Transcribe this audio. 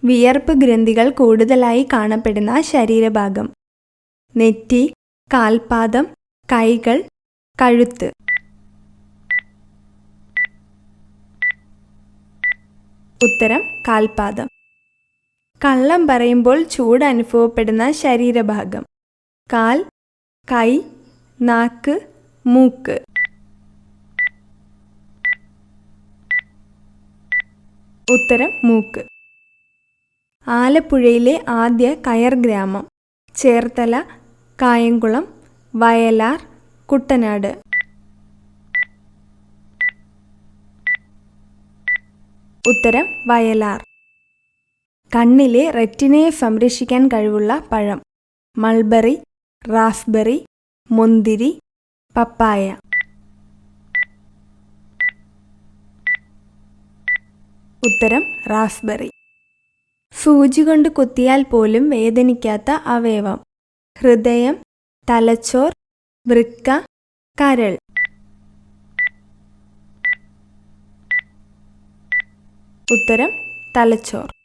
വിയർപ്പ് ഗ്രന്ഥികൾ കൂടുതലായി കാണപ്പെടുന്ന ശരീരഭാഗം. നെറ്റി, കാൽപാദം, കൈകൾ, കഴുത്ത്. ഉത്തരം കാൽപാദം. കള്ളം പറയുമ്പോൾ ചൂട് അനുഭവപ്പെടുന്ന ശരീരഭാഗം. കാൽ, കൈ, നാക്ക്, മൂക്ക്. ഉത്തരം മൂക്ക്. ആലപ്പുഴയിലെ ആദ്യ കയർ ഗ്രാമം. ചേർത്തല, കായംകുളം, വയലാർ, കുട്ടനാട്. ഉത്തരം വയലാർ. കണ്ണിലെ റെറ്റിനയെ സംരക്ഷിക്കാൻ കഴിവുള്ള പഴം. മൾബറി, റാസ്ബെറി, മുന്തിരി, പപ്പായ. ഉത്തരം റാസ്ബെറി. സൂചി കൊണ്ട് കുത്തിയാൽ പോലും വേദനിക്കാത്ത അവയവം. ഹൃദയം, തലച്ചോർ, വൃക്ക, കരൾ. ഉത്തരം തലച്ചോർ.